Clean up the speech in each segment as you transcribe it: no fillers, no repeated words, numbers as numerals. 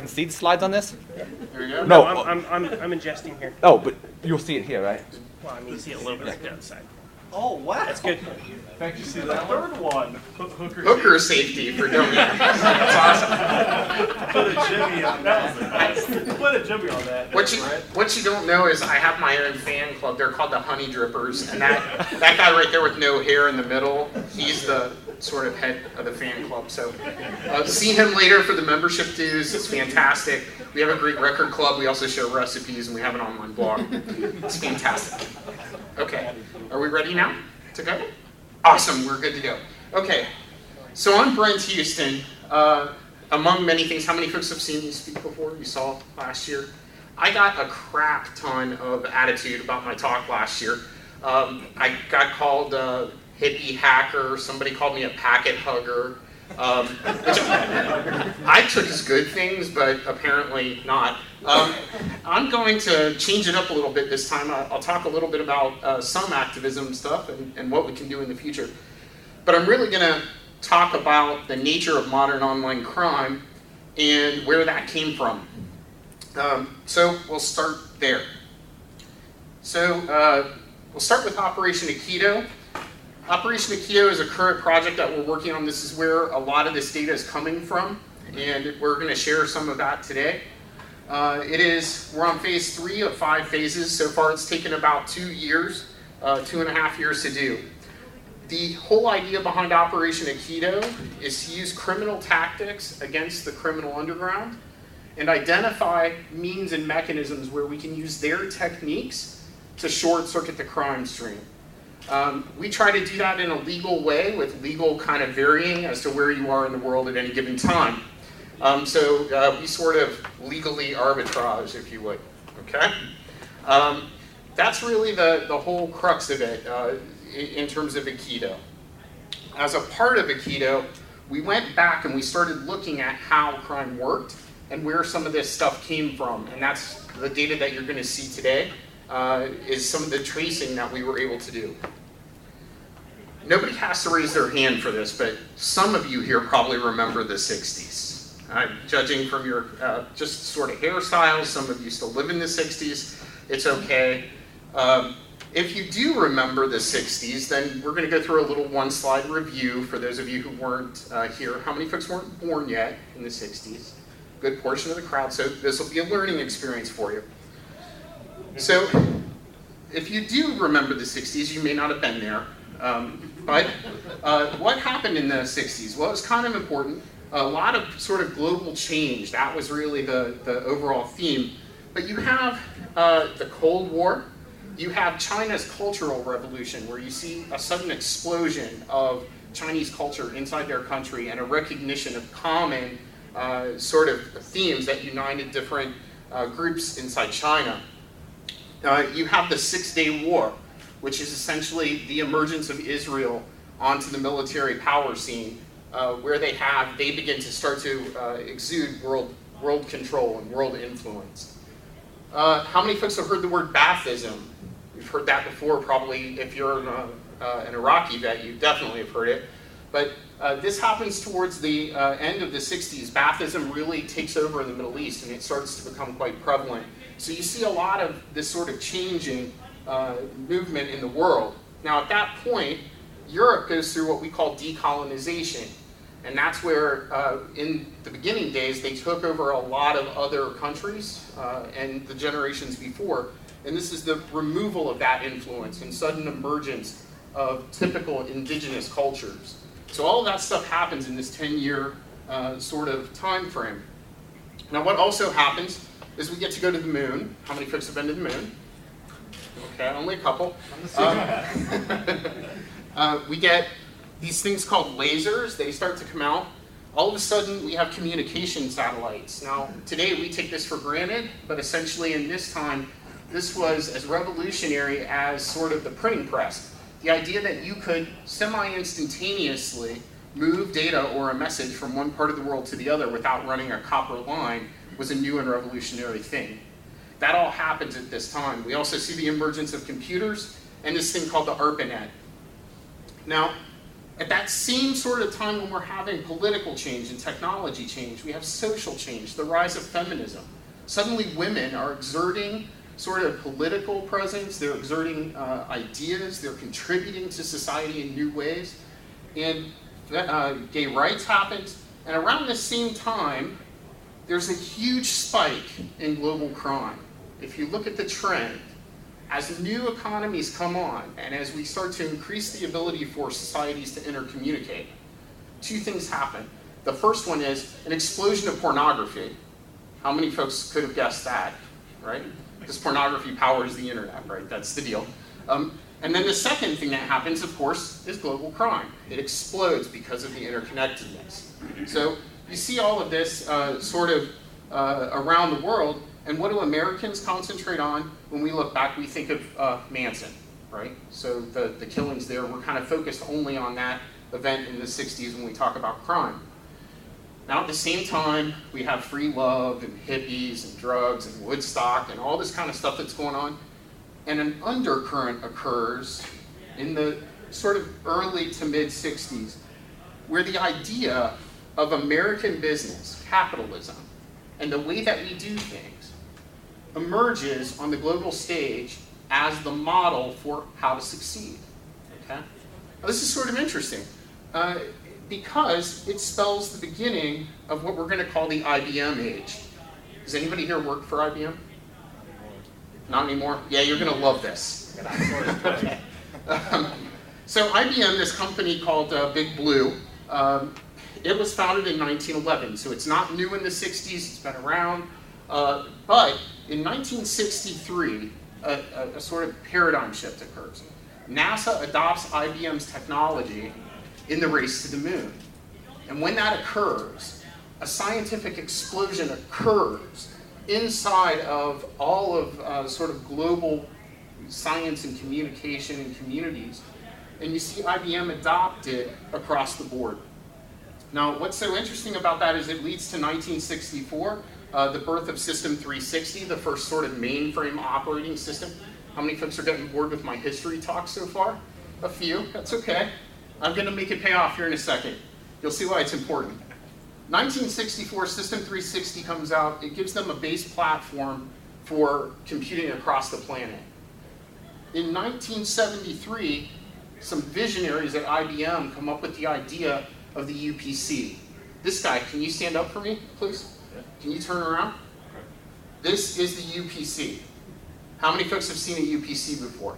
can see the slides on this? There we go. No, I'm ingesting here. Oh, but you'll see it here, right? Well, I mean, you see it a little bit like the outside. Oh, wow. That's good. Thank you. See that third one. Hooker safety for dummies. That's awesome. Put a jimmy on that. Put a jimmy on that. What you don't know is I have my own fan club. They're called the Honey Drippers, and that guy right there with no hair in the middle, he's the sort of head of the fan club. So see him later for the membership dues. It's fantastic. We have a great record club. We also show recipes, and we have an online blog. It's fantastic. Okay, are we ready now to go? Awesome, we're good to go. Okay, so I'm Brent Huston. Among many things, how many folks have seen me speak before? You saw last year? I got a crap ton of attitude about my talk last year. I got called a hippie hacker. Somebody called me a packet hugger, which I took as good things, but apparently not. I'm going to change it up a little bit this time. I'll talk a little bit about some activism stuff and what we can do in the future. But I'm really going to talk about the nature of modern online crime and where that came from. So we'll start there. So we'll start with Operation Aikido. Operation Aikido is a current project that we're working on. This is where a lot of this data is coming from, and we're going to share some of that today. We're on phase 3 of 5 phases. So far it's taken about 2 years, 2.5 years to do. The whole idea behind Operation Aikido is to use criminal tactics against the criminal underground and identify means and mechanisms where we can use their techniques to short circuit the crime stream. We try to do that in a legal way with legal kind of varying as to where you are in the world at any given time. So we sort of legally arbitrage, if you would, okay? That's really the whole crux of it in terms of Aikido. As a part of Aikido, we went back and we started looking at how crime worked and where some of this stuff came from. And that's the data that you're going to see today is some of the tracing that we were able to do. Nobody has to raise their hand for this, but some of you here probably remember the 60s. Judging from your just sort of hairstyles, some of you still live in the 60s. It's okay. If you do remember the 60s, then we're going to go through a little one-slide review for those of you who weren't here. How many folks weren't born yet in the 60s? Good portion of the crowd, so this will be a learning experience for you. So if you do remember the 60s, you may not have been there. But what happened in the 60s? Well, it was kind of important. A lot of sort of global change. That was really the overall theme. But you have the Cold War. You have China's Cultural Revolution, where you see a sudden explosion of Chinese culture inside their country and a recognition of common sort of themes that united different groups inside China. You have the 6-Day War, which is essentially the emergence of Israel onto the military power scene, where they begin to start to exude world control and world influence. How many folks have heard the word Baathism? You've heard that before, probably. If you're an Iraqi vet, you definitely have heard it. But this happens towards the end of the 60s. Baathism really takes over in the Middle East, and it starts to become quite prevalent. So you see a lot of this sort of changing movement in the world. Now, at that point, Europe goes through what we call decolonization. And that's where, in the beginning days, they took over a lot of other countries and the generations before. And this is the removal of that influence and sudden emergence of typical indigenous cultures. So all of that stuff happens in this 10-year sort of time frame. Now, what also happens is we get to go to the moon. How many folks have been to the moon? Okay, only a couple. We get these things called lasers. They start to come out. All of a sudden, we have communication satellites. Now, today we take this for granted, but essentially in this time, this was as revolutionary as sort of the printing press. The idea that you could semi-instantaneously move data or a message from one part of the world to the other without running a copper line was a new and revolutionary thing. That all happens at this time. We also see the emergence of computers and this thing called the ARPANET. Now, At that same sort of time when we're having political change and technology change, we have social change, the rise of feminism. Suddenly women are exerting sort of political presence, they're exerting ideas, they're contributing to society in new ways. And gay rights happened, and around the same time, there's a huge spike in global crime. If you look at the trend, as new economies come on, and as we start to increase the ability for societies to intercommunicate, two things happen. The first one is an explosion of pornography. How many folks could have guessed that, right? Because pornography powers the internet, right? That's the deal. And then the second thing that happens, of course, is global crime. It explodes because of the interconnectedness. So you see all of this sort of around the world, and what do Americans concentrate on when we look back? We think of Manson, right? So the killings there, we're kind of focused only on that event in the 60s when we talk about crime. Now at the same time, we have free love and hippies and drugs and Woodstock and all this kind of stuff that's going on. And an undercurrent occurs in the sort of early to mid 60s where the idea of American business, capitalism, and the way that we do things emerges on the global stage as the model for how to succeed. Okay? Now, this is sort of interesting because it spells the beginning of what we're going to call the IBM age. Does anybody here work for IBM? Not anymore? Yeah, you're going to love this. Okay. So IBM, this company called Big Blue, it was founded in 1911, so it's not new in the 60s, it's been around. But in 1963, a sort of paradigm shift occurs. NASA adopts IBM's technology in the race to the moon. And when that occurs, a scientific explosion occurs inside of all of sort of global science and communication and communities. And you see IBM adopt it across the board. Now, what's so interesting about that is it leads to 1964, the birth of System 360, the first sort of mainframe operating system. How many folks are getting bored with my history talk so far? A few, that's okay. I'm going to make it pay off here in a second. You'll see why it's important. 1964, System 360 comes out. It gives them a base platform for computing across the planet. In 1973, some visionaries at IBM come up with the idea of the UPC. This guy, can you stand up for me, please? Can you turn around? This is the UPC. How many folks have seen a UPC before?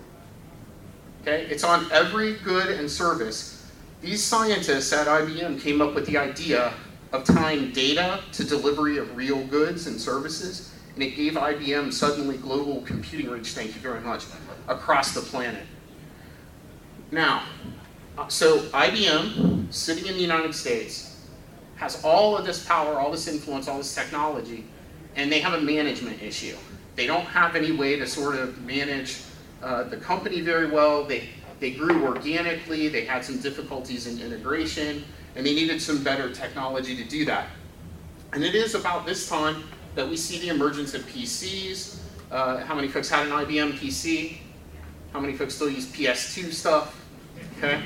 Okay, it's on every good and service. These scientists at IBM came up with the idea of tying data to delivery of real goods and services, and it gave IBM suddenly global computing reach, thank you very much, across the planet. Now, so IBM, sitting in the United States, has all of this power, all this influence, all this technology, and they have a management issue. They don't have any way to sort of manage the company very well. They grew organically, they had some difficulties in integration, and they needed some better technology to do that. And it is about this time that we see the emergence of PCs. How many folks had an IBM PC? How many folks still use PS2 stuff? Okay.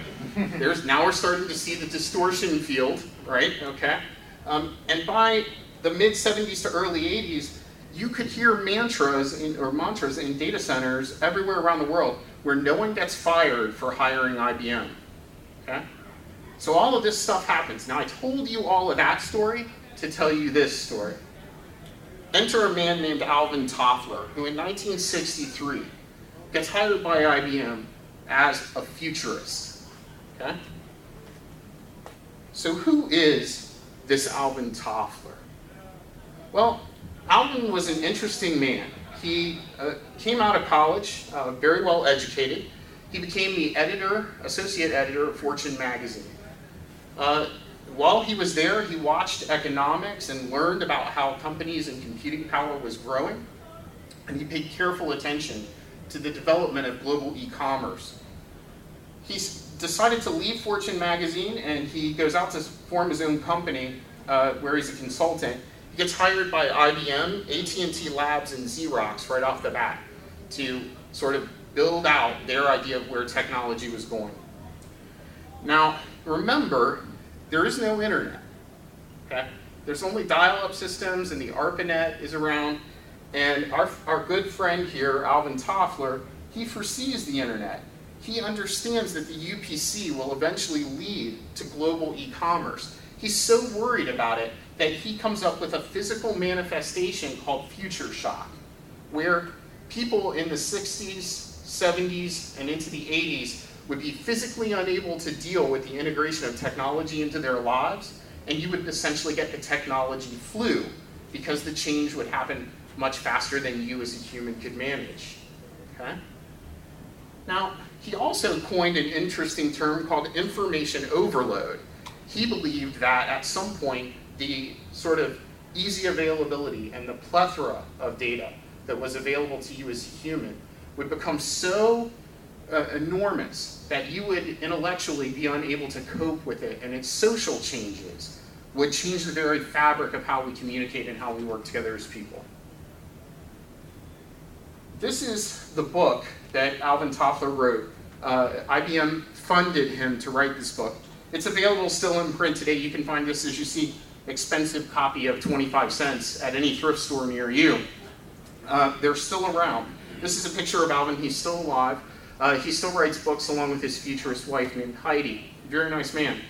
Now we're starting to see the distortion field, right? Okay. And by the mid 70s to early 80s, you could hear mantras in data centers everywhere around the world where no one gets fired for hiring IBM. Okay. So all of this stuff happens. Now I told you all of that story to tell you this story. Enter a man named Alvin Toffler, who in 1963 gets hired by IBM as a futurist. Okay? So who is this Alvin Toffler? Well, Alvin was an interesting man. He came out of college, very well educated. He became the associate editor of Fortune magazine. While he was there, he watched economics and learned about how companies and computing power was growing, and he paid careful attention to the development of global e-commerce. He decided to leave Fortune magazine, and he goes out to form his own company where he's a consultant. He gets hired by IBM, AT&T Labs, and Xerox right off the bat to sort of build out their idea of where technology was going. Now, Remember, there is no internet. Okay? There's only dial-up systems, and the ARPANET is around. And our good friend here, Alvin Toffler, he foresees the internet. He understands that the UPC will eventually lead to global e-commerce. He's so worried about it that he comes up with a physical manifestation called future shock, where people in the 60s, 70s, and into the 80s would be physically unable to deal with the integration of technology into their lives, and you would essentially get the technology flu, because the change would happen much faster than you as a human could manage. Okay? Now, he also coined an interesting term called information overload. He believed that at some point, the sort of easy availability and the plethora of data that was available to you as a human would become so enormous that you would intellectually be unable to cope with it, and its social changes would change the very fabric of how we communicate and how we work together as people. This is the book that Alvin Toffler wrote. IBM funded him to write this book. It's available still in print today. You can find this, as you see, expensive copy of 25 cents at any thrift store near you. They're still around. This is a picture of Alvin. He's still alive. He still writes books along with his futurist wife named Heidi. Very nice man.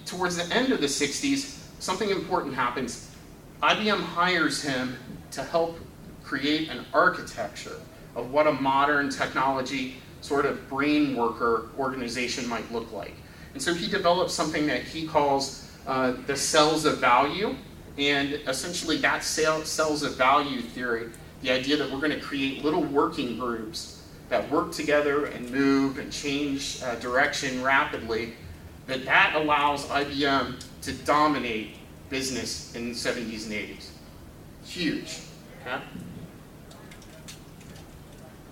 Towards the end of the 60s, something important happens. IBM hires him to help create an architecture of what a modern technology sort of brain worker organization might look like. And so he develops something that he calls the cells of value, and essentially that cells of value theory, the idea that we're going to create little working groups that work together and move and change direction rapidly, that allows IBM to dominate business in the 70s and 80s. Huge. Okay?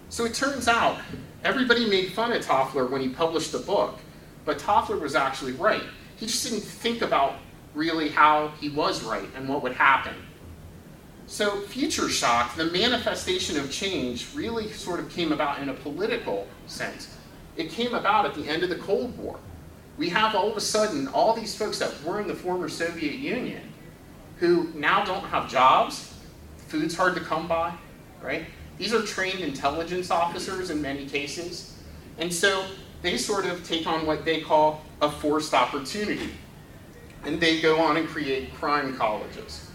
So it turns out, everybody made fun of Toffler when he published the book, but Toffler was actually right. He just didn't think about really how he was right and what would happen. So future shock, the manifestation of change, really sort of came about in a political sense. It came about at the end of the Cold War. We have all of a sudden all these folks that were in the former Soviet Union who now don't have jobs. Food's hard to come by, right? These are trained intelligence officers in many cases. And so they sort of take on what they call a forced opportunity. And they go on and create crime colleges.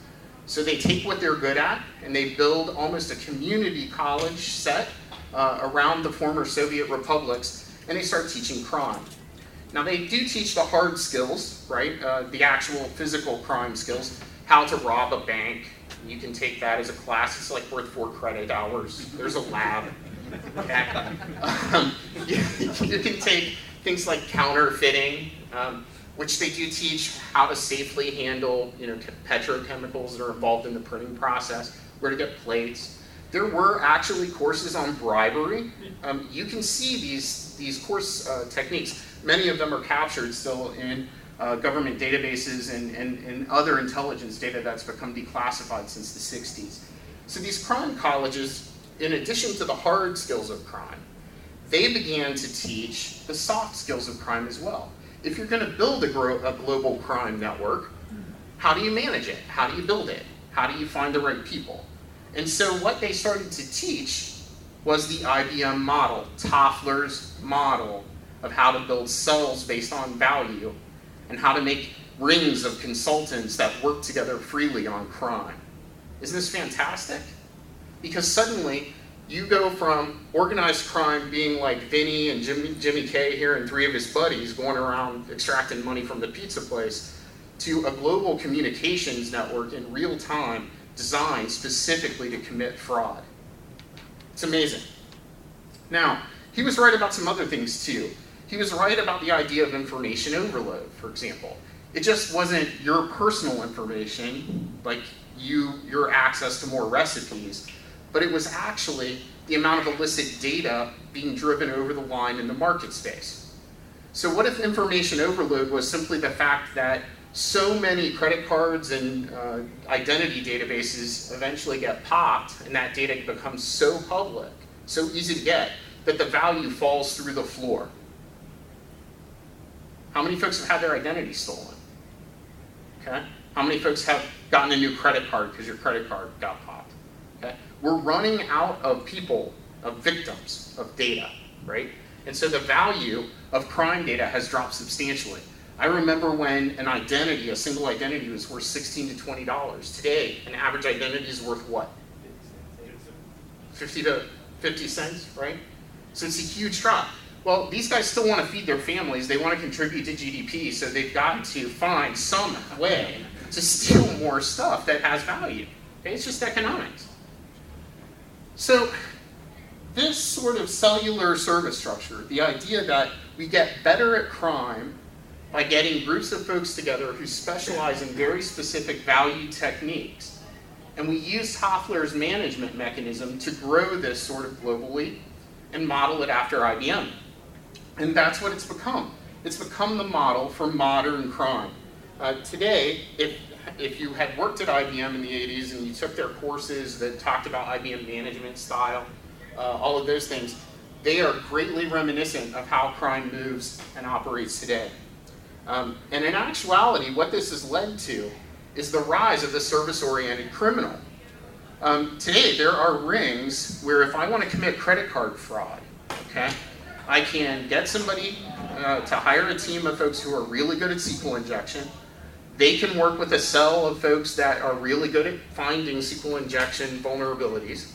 So they take what they're good at and they build almost a community college set around the former Soviet republics, and they start teaching crime. Now they do teach the hard skills, right? The actual physical crime skills, how to rob a bank. You can take that as a class. It's like worth 4 credit hours. There's a lab. Okay. You can take things like counterfeiting, which they do teach how to safely handle, petrochemicals that are involved in the printing process, where to get plates. There were actually courses on bribery. You can see these course techniques. Many of them are captured still in government databases and other intelligence data that's become declassified since the 60s. So these crime colleges, in addition to the hard skills of crime, they began to teach the soft skills of crime as well. If you're going to build a global crime network, how do you manage it? How do you build it? How do you find the right people? And so what they started to teach was the IBM model, Toffler's model of how to build cells based on value and how to make rings of consultants that work together freely on crime. Isn't this fantastic? Because suddenly, you go from organized crime being like Vinny and Jimmy K here and 3 of his buddies going around extracting money from the pizza place, to a global communications network in real time designed specifically to commit fraud. It's amazing. Now, he was right about some other things too. He was right about the idea of information overload, for example. It just wasn't your personal information, like your access to more recipes, but it was actually the amount of illicit data being driven over the line in the market space. So what if information overload was simply the fact that so many credit cards and identity databases eventually get popped, and that data becomes so public, so easy to get, that the value falls through the floor? How many folks have had their identity stolen? Okay. How many folks have gotten a new credit card because your credit card got popped? Okay. We're running out of people, of victims, of data, right? And so the value of crime data has dropped substantially. I remember when an identity, a single identity, was worth $16 to $20. Today, an average identity is worth what? 50 to 50 cents, right? So it's a huge drop. Well, these guys still want to feed their families. They want to contribute to GDP, so they've got to find some way to steal more stuff that has value. Okay? It's just economics. So this sort of cellular service structure, the idea that we get better at crime by getting groups of folks together who specialize in very specific value techniques, and we use Toffler's management mechanism to grow this sort of globally and model it after IBM. And that's what it's become. It's become the model for modern crime. Today, if you had worked at IBM in the 80s and you took their courses that talked about IBM management style, all of those things, they are greatly reminiscent of how crime moves and operates today. And in actuality, what this has led to is the rise of the service-oriented criminal. Today, there are rings where if I want to commit credit card fraud, okay, I can get somebody to hire a team of folks who are really good at SQL injection. They can work with a cell of folks that are really good at finding SQL injection vulnerabilities.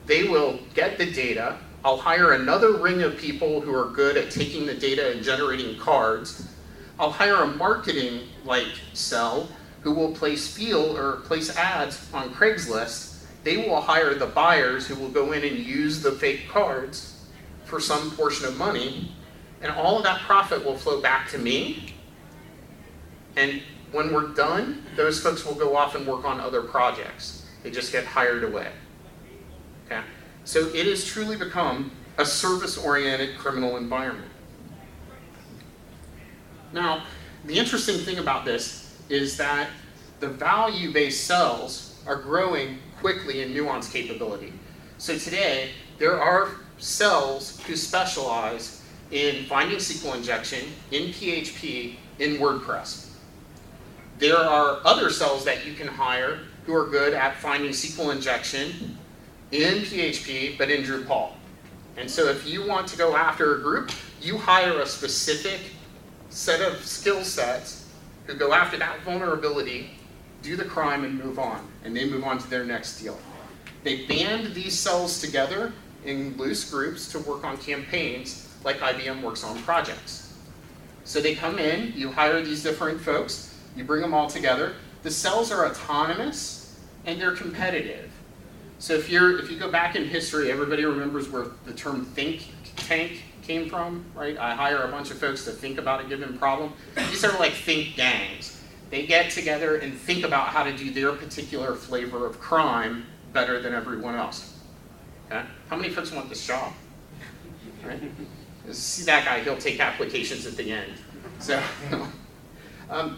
They will get the data. I'll hire another ring of people who are good at taking the data and generating cards. I'll hire a marketing-like cell who will place ads on Craigslist. They will hire the buyers who will go in and use the fake cards for some portion of money, and all of that profit will flow back to me. And when we're done, those folks will go off and work on other projects. They just get hired away. Okay? So it has truly become a service-oriented criminal environment. Now, the interesting thing about this is that the value-based cells are growing quickly in nuance capability. So today, there are cells who specialize in finding SQL injection, in PHP, in WordPress. There are other cells that you can hire who are good at finding SQL injection in PHP, but in Drupal. And so if you want to go after a group, you hire a specific set of skill sets who go after that vulnerability, do the crime, and move on. And they move on to their next deal. They band these cells together in loose groups to work on campaigns like IBM works on projects. So they come in, you hire these different folks, you bring them all together. The cells are autonomous and they're competitive. So if you go back in history, everybody remembers where the term think tank came from, right? I hire a bunch of folks to think about a given problem. These are like think gangs. They get together and think about how to do their particular flavor of crime better than everyone else. Okay? How many folks want this job? Right? See that guy, he'll take applications at the end. So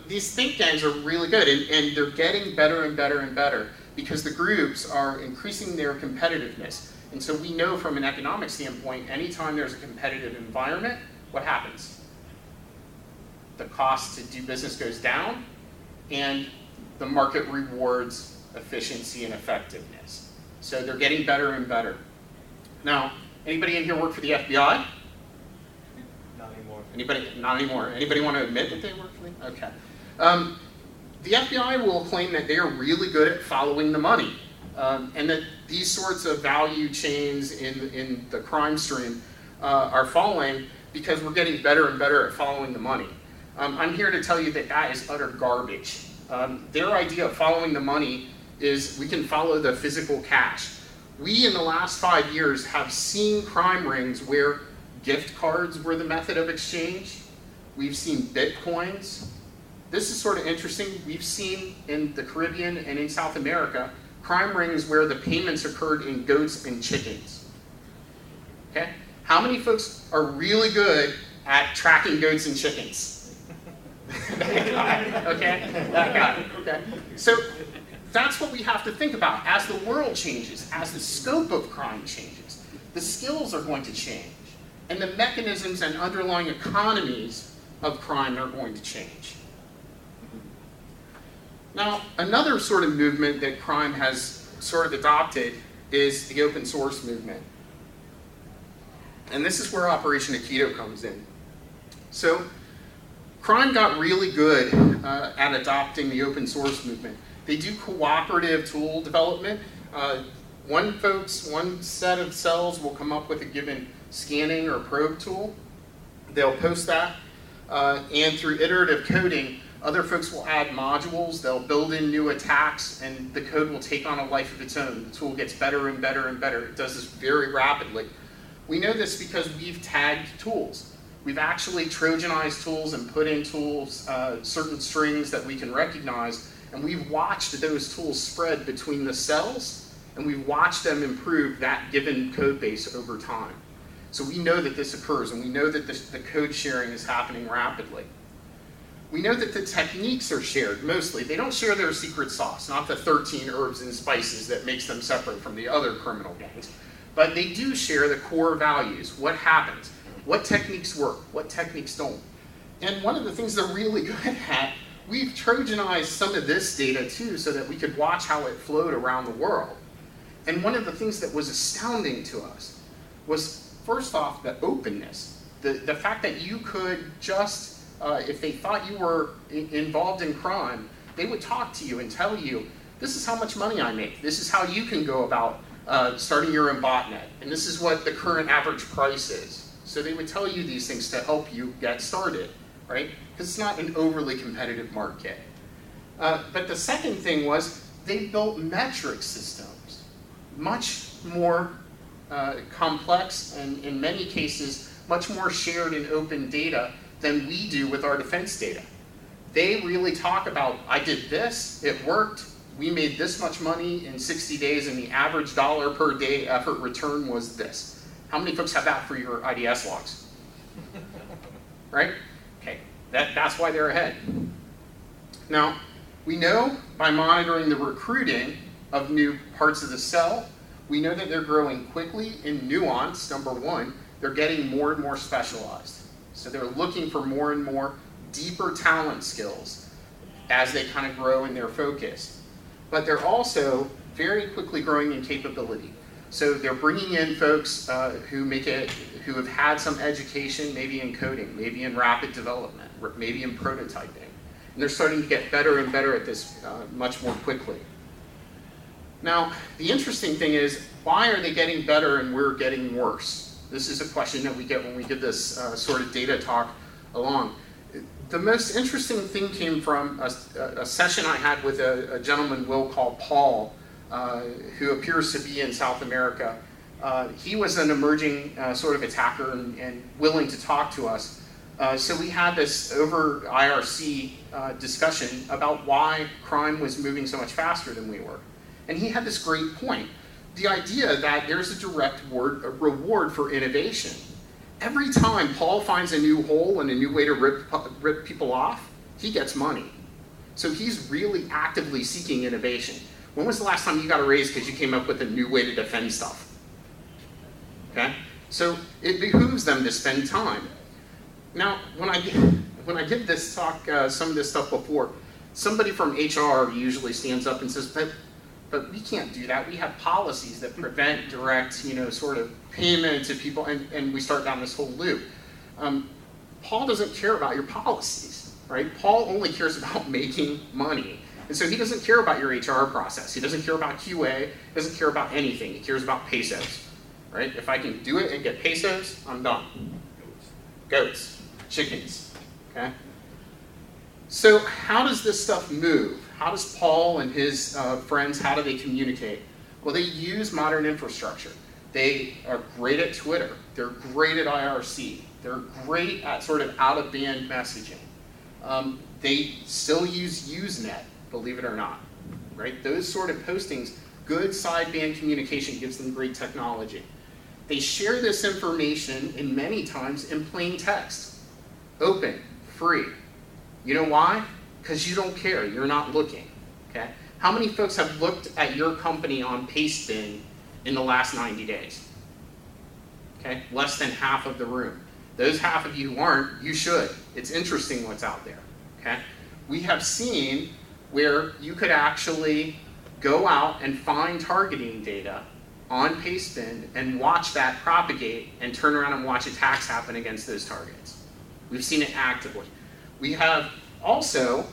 these think gangs are really good, and they're getting better and better and better because the groups are increasing their competitiveness. And so we know from an economic standpoint, anytime there's a competitive environment, what happens? The cost to do business goes down, and the market rewards efficiency and effectiveness. So they're getting better and better. Now, anybody in here work for the FBI? Not anymore. Anybody? Not anymore. Anybody want to admit that they work for the? Okay. The FBI will claim that they are really good at following the money, and that these sorts of value chains in the crime stream are falling because we're getting better and better at following the money. I'm here to tell you that that is utter garbage. Their idea of following the money is we can follow the physical cash. We, in the last 5 years, have seen crime rings where gift cards were the method of exchange. We've seen bitcoins. This is sort of interesting. We've seen in the Caribbean and in South America, crime rings where the payments occurred in goats and chickens. Okay? How many folks are really good at tracking goats and chickens? That guy, okay? That guy, okay? So that's what we have to think about. As the world changes, as the scope of crime changes, the skills are going to change. And the mechanisms and underlying economies of crime they're going to change. Now, another sort of movement that crime has sort of adopted is the open source movement. And this is where Operation Aikido comes in. So, crime got really good at adopting the open source movement. They do cooperative tool development. One set of cells will come up with a given scanning or probe tool. They'll post that, and through iterative coding, other folks will add modules, they'll build in new attacks, and the code will take on a life of its own. The tool gets better and better and better. It does this very rapidly. We know this because we've tagged tools. We've actually Trojanized tools and put in tools, certain strings that we can recognize, and we've watched those tools spread between the cells, and we've watched them improve that given code base over time. So we know that this occurs, and we know that the code sharing is happening rapidly. We know that the techniques are shared mostly. They don't share their secret sauce, not the 13 herbs and spices that makes them separate from the other criminal gangs. But they do share the core values, what happens, what techniques work, what techniques don't. And one of the things they're really good at, we've Trojanized some of this data too so that we could watch how it flowed around the world. And one of the things that was astounding to us was, first off, the openness. The fact that you could just, if they thought you were involved in crime, they would talk to you and tell you, this is how much money I make. This is how you can go about starting your own botnet. And this is what the current average price is. So they would tell you these things to help you get started, right? Because it's not an overly competitive market. But the second thing was they built metric systems, much more complex and in many cases much more shared and open data than we do with our defense data. They really talk about, I did this, it worked, we made this much money in 60 days and the average dollar per day effort return was this. How many folks have that for your IDS logs? Right? Okay, that's why they're ahead. Now, we know by monitoring the recruiting of new parts of the cell, we know that they're growing quickly in nuance, number one. They're getting more and more specialized. So they're looking for more and more deeper talent skills as they kind of grow in their focus. But they're also very quickly growing in capability. So they're bringing in folks who have had some education, maybe in coding, maybe in rapid development, maybe in prototyping. And they're starting to get better and better at this much more quickly. Now, the interesting thing is, why are they getting better and we're getting worse? This is a question that we get when we give this sort of data talk along. The most interesting thing came from a session I had with a gentleman we'll call Paul, who appears to be in South America. He was an emerging sort of attacker and willing to talk to us. So we had this over IRC discussion about why crime was moving so much faster than we were. And he had this great point. The idea that there's a direct reward for innovation. Every time Paul finds a new hole and a new way to rip people off, he gets money. So he's really actively seeking innovation. When was the last time you got a raise because you came up with a new way to defend stuff? Okay? So it behooves them to spend time. Now, when I give this talk, some of this stuff before, somebody from HR usually stands up and says, but we can't do that. We have policies that prevent direct, sort of payment to people, and we start down this whole loop. Paul doesn't care about your policies, right? Paul only cares about making money. And so he doesn't care about your HR process. He doesn't care about QA. He doesn't care about anything. He cares about pesos, right? If I can do it and get pesos, I'm done. Goats, chickens, okay? So how does this stuff move? How does Paul and his friends, how do they communicate? Well, they use modern infrastructure. They are great at Twitter. They're great at IRC. They're great at sort of out-of-band messaging. They still use Usenet, believe it or not, right? Those sort of postings, good sideband communication gives them great technology. They share this information in many times in plain text. Open, free. You know why? Because you don't care, you're not looking, okay? How many folks have looked at your company on Pastebin in the last 90 days? Okay, less than half of the room. Those half of you who aren't, you should. It's interesting what's out there, okay? We have seen where you could actually go out and find targeting data on pastebin and watch that propagate and turn around and watch attacks happen against those targets. We've seen it actively. We have also,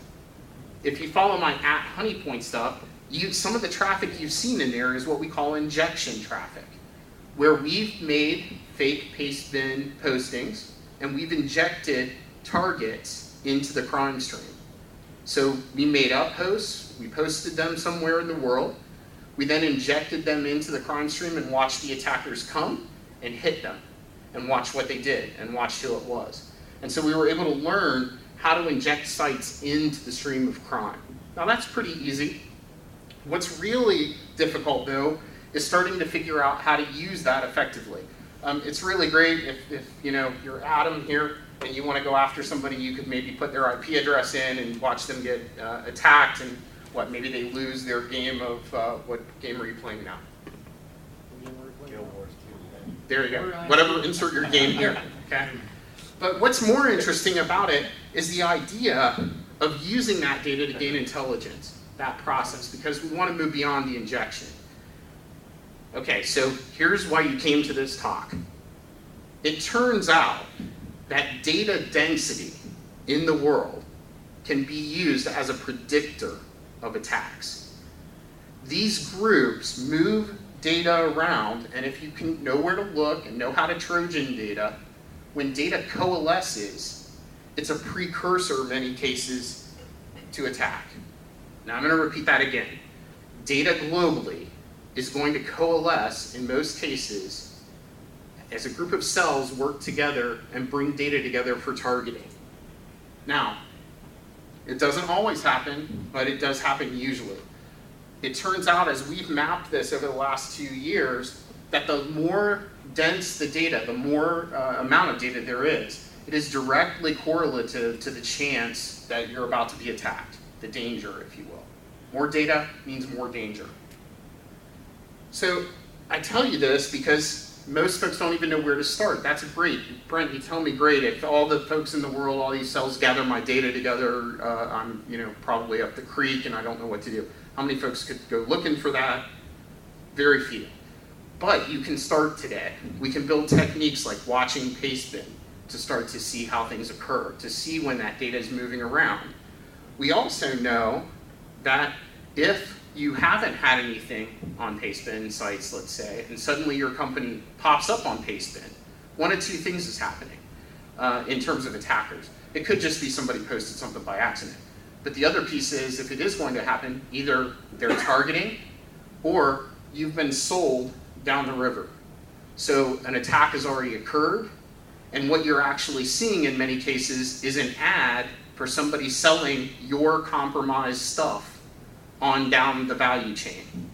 if you follow my @honeypoint stuff, some of the traffic you've seen in there is what we call injection traffic, where we've made fake pastebin postings and we've injected targets into the crime stream. So we made up posts, we posted them somewhere in the world, we then injected them into the crime stream and watched the attackers come and hit them and watch what they did and watch who it was. And so we were able to learn how to inject sites into the stream of crime. Now that's pretty easy. What's really difficult though is starting to figure out how to use that effectively. It's really great if you're Adam here and you want to go after somebody, you could maybe put their IP address in and watch them get attacked and maybe they lose their game of, what game are you playing now? There you go. Whatever, insert your game here, okay? But what's more interesting about it is the idea of using that data to gain intelligence, that process, because we want to move beyond the injection. Okay, so here's why you came to this talk. It turns out that data density in the world can be used as a predictor of attacks. These groups move data around, and if you can know where to look and know how to Trojan data, when data coalesces, it's a precursor in many cases to attack. Now I'm going to repeat that again. Data globally is going to coalesce in most cases as a group of cells work together and bring data together for targeting. Now, it doesn't always happen, but it does happen usually. It turns out as we've mapped this over the last 2 years, that the more dense the data, the more amount of data there is, it is directly correlative to the chance that you're about to be attacked, the danger, if you will. More data means more danger. So I tell you this because most folks don't even know where to start. That's great. Brent, you tell me great. If all the folks in the world, all these cells gather my data together, I'm probably up the creek and I don't know what to do. How many folks could go looking for that? Very few. But you can start today. We can build techniques like watching pastebin to start to see how things occur, to see when that data is moving around. We also know that if you haven't had anything on pastebin sites, let's say, and suddenly your company pops up on pastebin, one of two things is happening in terms of attackers. It could just be somebody posted something by accident. But the other piece is, if it is going to happen, either they're targeting or you've been sold down the river. So an attack has already occurred, and what you're actually seeing in many cases is an ad for somebody selling your compromised stuff on down the value chain.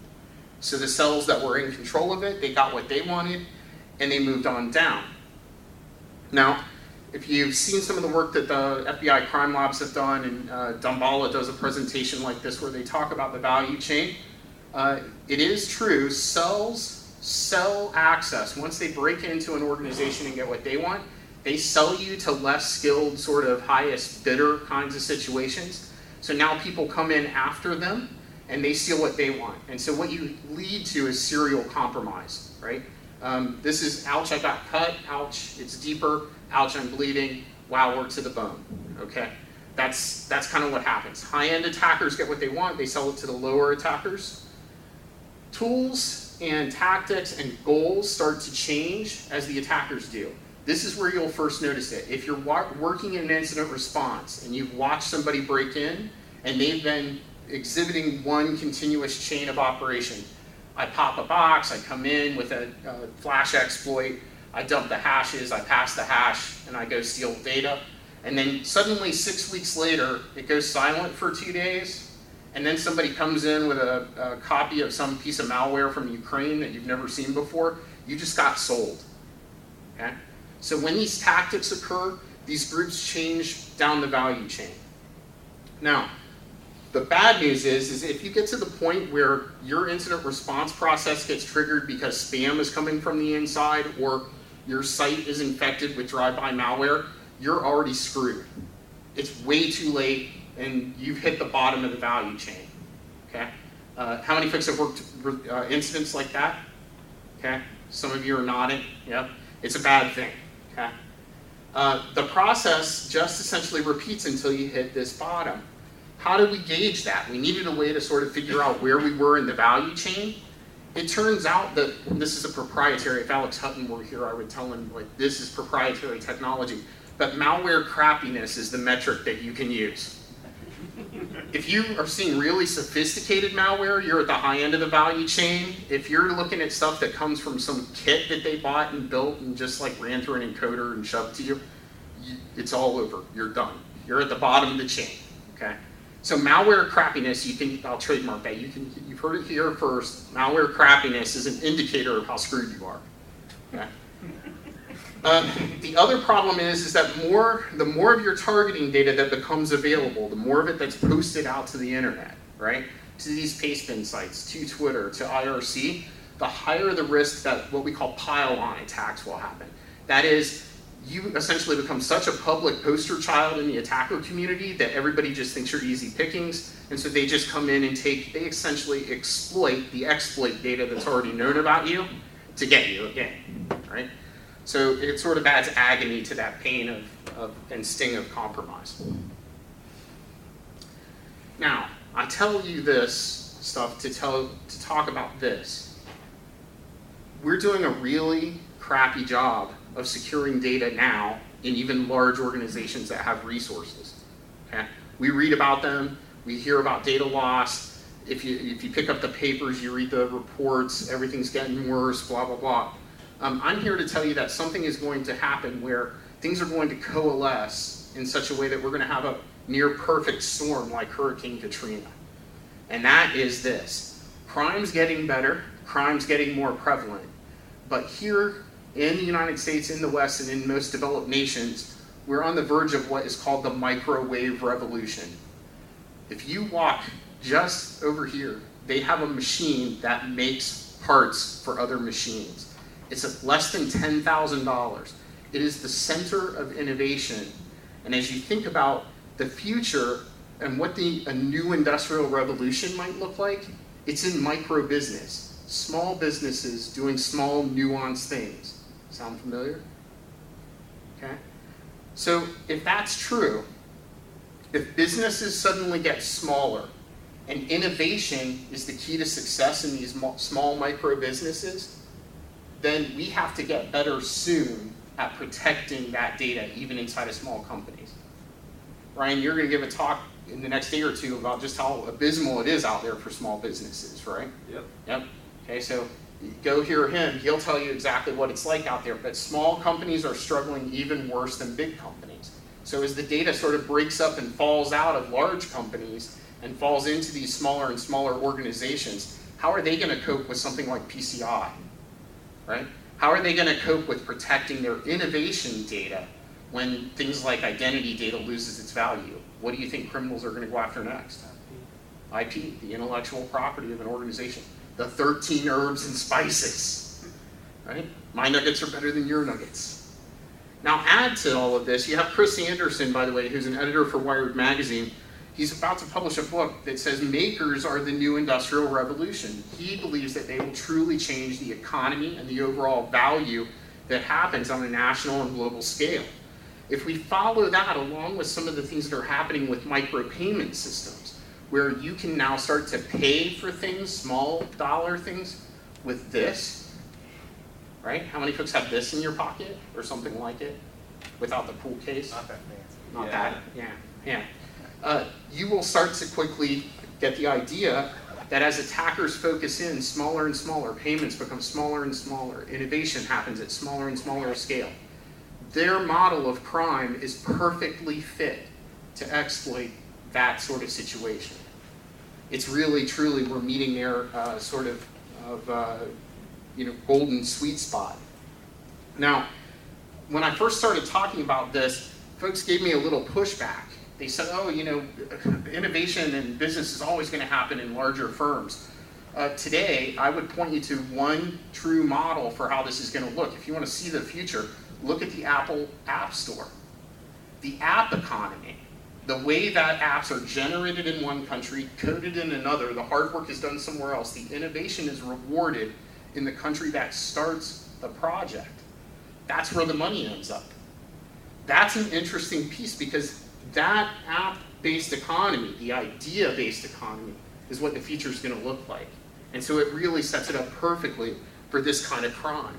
So the cells that were in control of it, they got what they wanted, and they moved on down. Now, if you've seen some of the work that the FBI crime labs have done, and Damballa does a presentation like this where they talk about the value chain, it is true, cells sell access. Once they break into an organization and get what they want, they sell you to less skilled, sort of highest bidder kinds of situations. So now people come in after them and they steal what they want. And so what you lead to is serial compromise, right? This is, ouch, I got cut, ouch, it's deeper, ouch, I'm bleeding, wow, we're to the bone, okay? That's kind of what happens. High-end attackers get what they want, they sell it to the lower attackers. Tools and tactics and goals start to change as the attackers do. This is where you'll first notice it. If you're working in an incident response and you've watched somebody break in and they've been exhibiting one continuous chain of operation, I pop a box, I come in with a flash exploit, I dump the hashes, I pass the hash, and I go steal data. And then suddenly 6 weeks later, it goes silent for 2 days, and then somebody comes in with a copy of some piece of malware from Ukraine that you've never seen before. You just got sold, okay? So when these tactics occur, these groups change down the value chain. Now, the bad news is if you get to the point where your incident response process gets triggered because spam is coming from the inside, or your site is infected with drive-by malware, you're already screwed. It's way too late, and you've hit the bottom of the value chain. Okay? How many folks have worked incidents like that? Okay? Some of you are nodding. Yep. It's a bad thing. Okay? The process just essentially repeats until you hit this bottom. How did we gauge that? We needed a way to sort of figure out where we were in the value chain. It turns out that, and this is a proprietary, if Alex Hutton were here, I would tell him, like, this is proprietary technology. But malware crappiness is the metric that you can use. If you are seeing really sophisticated malware, you're at the high end of the value chain. If you're looking at stuff that comes from some kit that they bought and built and just like ran through an encoder and shoved to you, it's all over. You're done. You're at the bottom of the chain. Okay? So malware crappiness, you can, I'll trademark that. You've heard it here first. Malware crappiness is an indicator of how screwed you are. Okay? The other problem is that the more of your targeting data that becomes available, the more of it that's posted out to the internet, right? To these pastebin sites, to Twitter, to IRC, the higher the risk that what we call pile-on attacks will happen. That is, you essentially become such a public poster child in the attacker community that everybody just thinks you're easy pickings, and so they just come in and they essentially exploit the exploit data that's already known about you to get you again, right? So it sort of adds agony to that pain and sting of compromise. Now, I tell you this stuff to talk about this. We're doing a really crappy job of securing data now in even large organizations that have resources. Okay? We read about them, we hear about data loss. If you pick up the papers, you read the reports, everything's getting worse, blah, blah, blah. I'm here to tell you that something is going to happen where things are going to coalesce in such a way that we're going to have a near perfect storm like Hurricane Katrina. And that is this. Crime's getting better, crime's getting more prevalent, but here in the United States, in the West, and in most developed nations, we're on the verge of what is called the microwave revolution. If you walk just over here, they have a machine that makes parts for other machines. It's at less than $10,000. It is the center of innovation. And as you think about the future and what a new industrial revolution might look like, it's in micro business. Small businesses doing small, nuanced things. Sound familiar? Okay. So if that's true, if businesses suddenly get smaller, and innovation is the key to success in these small micro businesses, then we have to get better soon at protecting that data, even inside of small companies. Ryan, you're going to give a talk in the next day or two about just how abysmal it is out there for small businesses, right? Yep. Okay, so go hear him. He'll tell you exactly what it's like out there. But small companies are struggling even worse than big companies. So as the data sort of breaks up and falls out of large companies and falls into these smaller and smaller organizations, how are they going to cope with something like PCI? Right? How are they going to cope with protecting their innovation data when things like identity data loses its value? What do you think criminals are going to go after next? IP, the intellectual property of an organization. The 13 herbs and spices. Right? My nuggets are better than your nuggets. Now add to all of this, you have Chris Anderson, by the way, who's an editor for Wired Magazine. He's about to publish a book that says makers are the new industrial revolution. He believes that they will truly change the economy and the overall value that happens on a national and global scale. If we follow that along with some of the things that are happening with micropayment systems, where you can now start to pay for things, small dollar things, with this, right? How many folks have this in your pocket or something like it without the pool case? Not that fancy. Not that, yeah. You will start to quickly get the idea that as attackers focus in, smaller and smaller payments become smaller and smaller. Innovation happens at smaller and smaller scale. Their model of crime is perfectly fit to exploit that sort of situation. It's really, truly, we're meeting their sort of golden sweet spot. Now, when I first started talking about this, folks gave me a little pushback. They said, oh, innovation and business is always going to happen in larger firms. Today, I would point you to one true model for how this is going to look. If you want to see the future, look at the Apple App Store. The app economy, the way that apps are generated in one country, coded in another, the hard work is done somewhere else, the innovation is rewarded in the country that starts the project. That's where the money ends up. That's an interesting piece because that app-based economy, the idea-based economy, is what the future is going to look like. And so it really sets it up perfectly for this kind of crime.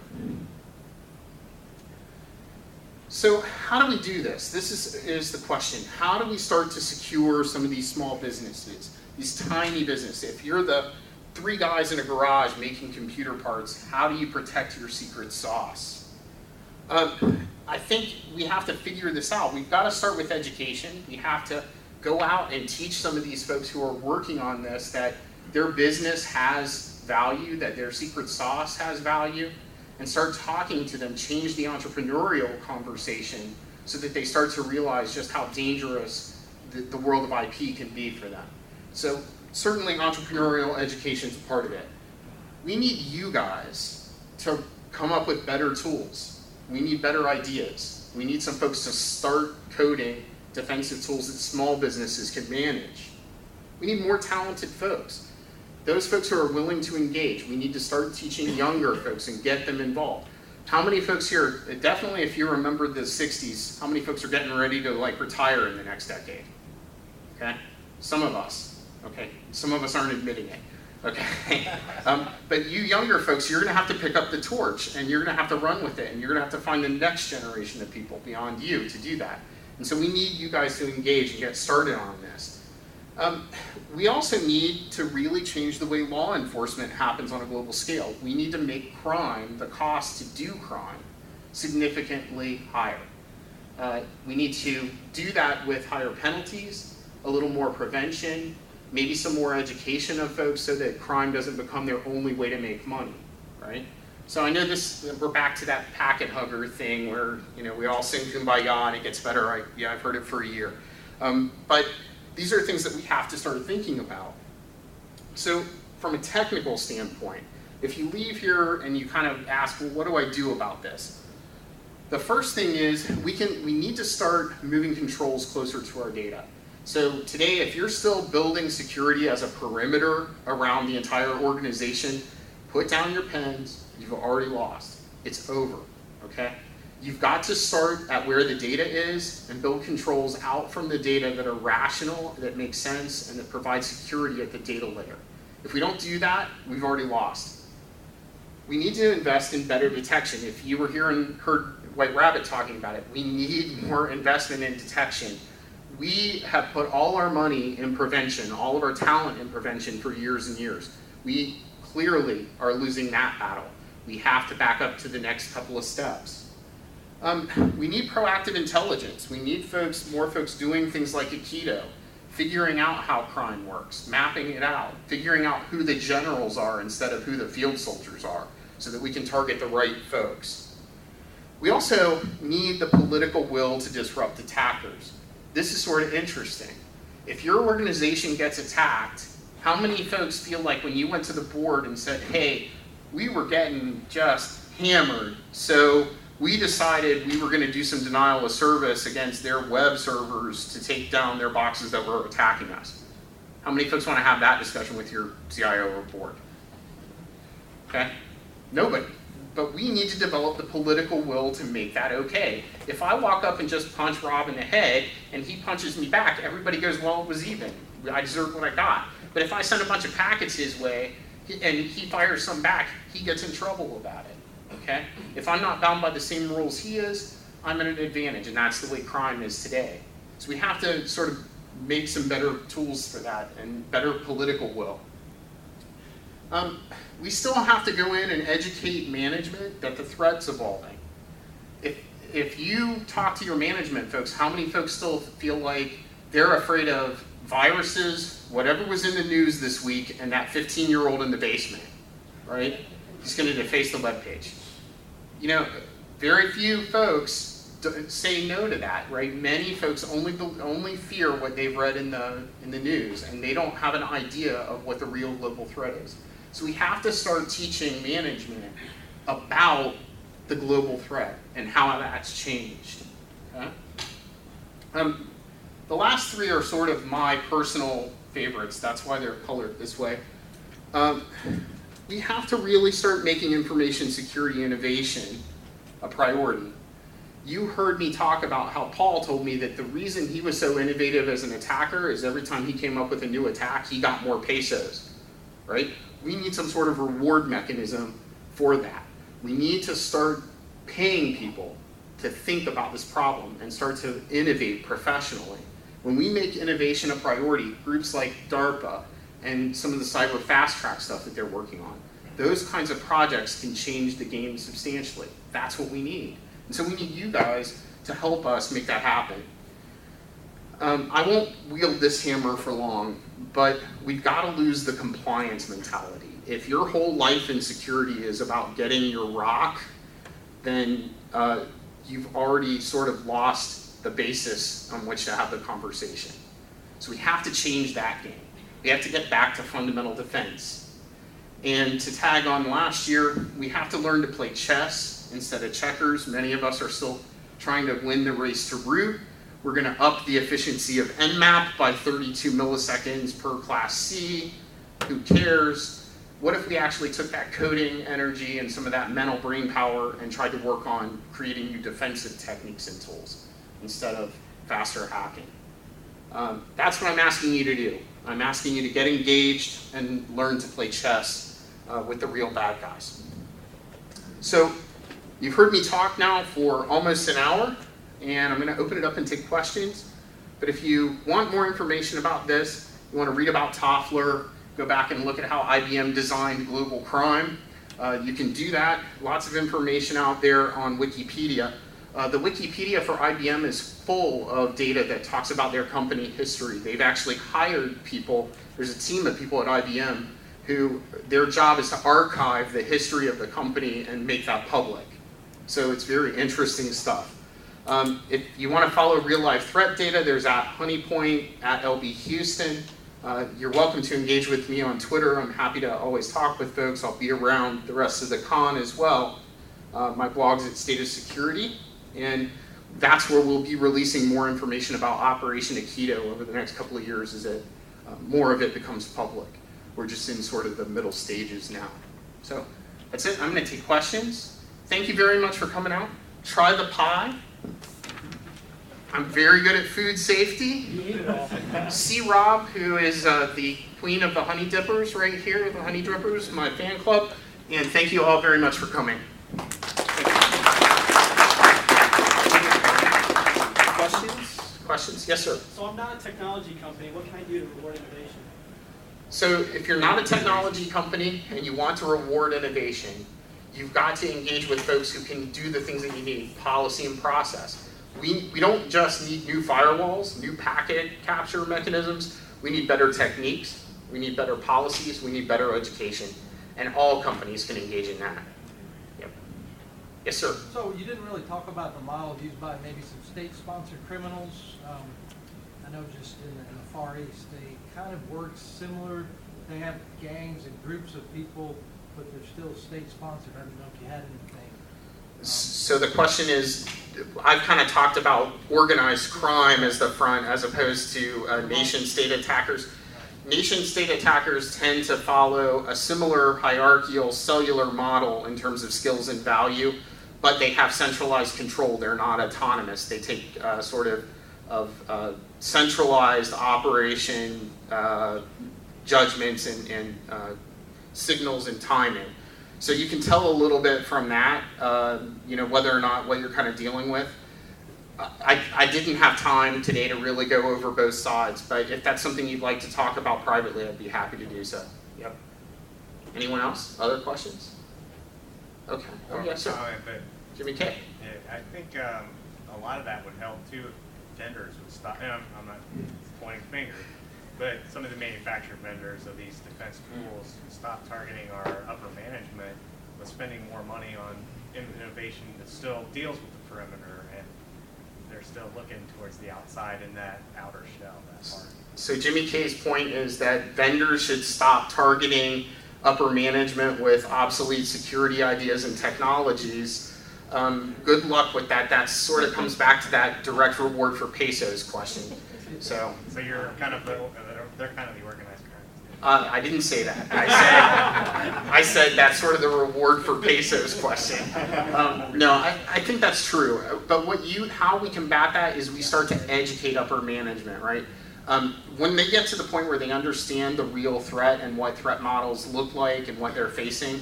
So how do we do this? This is the question. How do we start to secure some of these small businesses, these tiny businesses? If you're the 3 guys in a garage making computer parts, how do you protect your secret sauce? I think we have to figure this out. We've got to start with education. We have to go out and teach some of these folks who are working on this that their business has value, that their secret sauce has value, and start talking to them, change the entrepreneurial conversation so that they start to realize just how dangerous the world of IP can be for them. So certainly entrepreneurial education is a part of it. We need you guys to come up with better tools. We need better ideas. We need some folks to start coding defensive tools that small businesses can manage. We need more talented folks. Those folks who are willing to engage. We need to start teaching younger folks and get them involved. How many folks here, definitely if you remember the 60s, how many folks are getting ready to retire in the next decade? Okay, some of us. Okay, some of us aren't admitting it. Okay, but you younger folks, you're gonna have to pick up the torch and you're gonna have to run with it and you're gonna have to find the next generation of people beyond you to do that. And so we need you guys to engage and get started on this. We also need to really change the way law enforcement happens on a global scale. We need to make crime, the cost to do crime, significantly higher. We need to do that with higher penalties, a little more prevention, maybe some more education of folks so that crime doesn't become their only way to make money, right? So I know we're back to that packet hugger thing where we all sing Kumbaya and it gets better. I've heard it for a year. But these are things that we have to start thinking about. So from a technical standpoint, if you leave here and you kind of ask, well, what do I do about this? The first thing is we need to start moving controls closer to our data. So today, if you're still building security as a perimeter around the entire organization, put down your pens, you've already lost. It's over, okay? You've got to start at where the data is and build controls out from the data that are rational, that make sense, and that provide security at the data layer. If we don't do that, we've already lost. We need to invest in better detection. If you were here and heard White Rabbit talking about it, we need more investment in detection. We have put all our money in prevention, all of our talent in prevention for years and years. We clearly are losing that battle. We have to back up to the next couple of steps. We need proactive intelligence. We need more folks doing things like Aikido, figuring out how crime works, mapping it out, figuring out who the generals are instead of who the field soldiers are, so that we can target the right folks. We also need the political will to disrupt attackers. This is sort of interesting. If your organization gets attacked, how many folks feel like when you went to the board and said, hey, we were getting just hammered, so we decided we were going to do some denial of service against their web servers to take down their boxes that were attacking us? How many folks want to have that discussion with your CIO or board? Okay? Nobody. But we need to develop the political will to make that okay. If I walk up and just punch Rob in the head and he punches me back, everybody goes, well, it was even. I deserved what I got. But if I send a bunch of packets his way and he fires some back, he gets in trouble about it. Okay? If I'm not bound by the same rules he is, I'm at an advantage, and that's the way crime is today. So we have to sort of make some better tools for that and better political will. We still have to go in and educate management that the threat's evolving. If you talk to your management folks, how many folks still feel like they're afraid of viruses, whatever was in the news this week, and that 15-year-old in the basement, right? He's going to deface the webpage. Very few folks say no to that, right? Many folks only fear what they've read in the news, and they don't have an idea of what the real global threat is. So we have to start teaching management about the global threat and how that's changed. Okay? The last three are sort of my personal favorites. That's why they're colored this way. We have to really start making information security innovation a priority. You heard me talk about how Paul told me that the reason he was so innovative as an attacker is every time he came up with a new attack, he got more pesos, right? We need some sort of reward mechanism for that. We need to start paying people to think about this problem and start to innovate professionally. When we make innovation a priority, groups like DARPA and some of the cyber fast track stuff that they're working on, those kinds of projects can change the game substantially. That's what we need. And so we need you guys to help us make that happen. I won't wield this hammer for long, but we've got to lose the compliance mentality. If your whole life in security is about getting your rock, then you've already sort of lost the basis on which to have the conversation. So we have to change that game. We have to get back to fundamental defense. And to tag on last year, we have to learn to play chess instead of checkers. Many of us are still trying to win the race to root. We're going to up the efficiency of Nmap by 32 milliseconds per class C. Who cares? What if we actually took that coding energy and some of that mental brain power and tried to work on creating new defensive techniques and tools instead of faster hacking? That's what I'm asking you to do. I'm asking you to get engaged and learn to play chess with the real bad guys. So you've heard me talk now for almost an hour, and I'm going to open it up and take questions. But if you want more information about this, you want to read about Toffler, go back and look at how IBM designed global crime, you can do that. Lots of information out there on Wikipedia. The Wikipedia for IBM is full of data that talks about their company history. They've actually hired people. There's a team of people at IBM who their job is to archive the history of the company and make that public. So it's very interesting stuff. If you want to follow real life threat data, there's at Honeypoint, at LB Houston. You're welcome to engage with me on Twitter. I'm happy to always talk with folks. I'll be around the rest of the con as well. My blog's at State of Security, and that's where we'll be releasing more information about Operation Aikido over the next couple of years as more of it becomes public. We're just in sort of the middle stages now. So that's it. I'm going to take questions. Thank you very much for coming out. Try the pie. I'm very good at food safety. See Rob, who is the queen of the Honey Dippers right here, the Honey Drippers, my fan club. And thank you all very much for coming. Questions? Yes, sir. So I'm not a technology company. What can I do to reward innovation? So if you're not a technology company and you want to reward innovation, you've got to engage with folks who can do the things that you need, policy and process. We don't just need new firewalls, new packet capture mechanisms. We need better techniques. We need better policies. We need better education. And all companies can engage in that. Yep. Yes, sir. So you didn't really talk about the model used by maybe some state-sponsored criminals. I know just in the Far East, they kind of work similar. They have gangs and groups of people, but they're still state-sponsored. I don't know if you had anything. So the question is, I've kind of talked about organized crime as the front as opposed to nation-state attackers. Nation-state attackers tend to follow a similar hierarchical cellular model in terms of skills and value, but they have centralized control. They're not autonomous. They take sort of centralized operation judgments and signals and timing. So you can tell a little bit from that, whether or not what you're kind of dealing with. I didn't have time today to really go over both sides, but if that's something you'd like to talk about privately, I'd be happy to do so. Yep. Anyone else? Other questions? Okay. Oh, yes, sir. Jimmy K. Yeah, I think a lot of that would help too if vendors would stop. I'm not pointing fingers, but some of the manufacturer vendors of these defense tools stop targeting our upper management with spending more money on innovation that still deals with the perimeter, and they're still looking towards the outside in that outer shell, that part. So Jimmy K's point is that vendors should stop targeting upper management with obsolete security ideas and technologies, good luck with that. That sort of comes back to that direct reward for pesos question. So you're kind of they're kind of the organized crime. I didn't say that. I said that's sort of the reward for pesos question. No, I think that's true. But how we combat that is we start to educate upper management, right? When they get to the point where they understand the real threat and what threat models look like and what they're facing,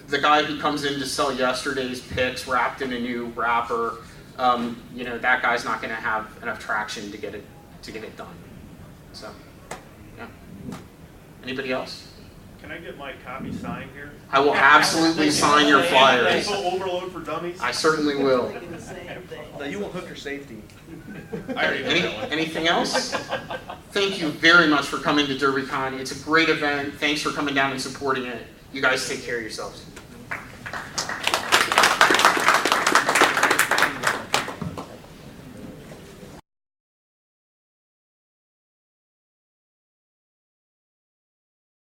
the guy who comes in to sell yesterday's picks wrapped in a new wrapper, that guy's not going to have enough traction to get it done. So, yeah. Anybody else? Can I get my copy signed here? I will absolutely sign your flyers. Overload for dummies? I certainly will. No, you won't hook your safety. I already know that one. Anything else? Thank you very much for coming to DerbyCon. It's a great event. Thanks for coming down and supporting it. You guys take care of yourselves.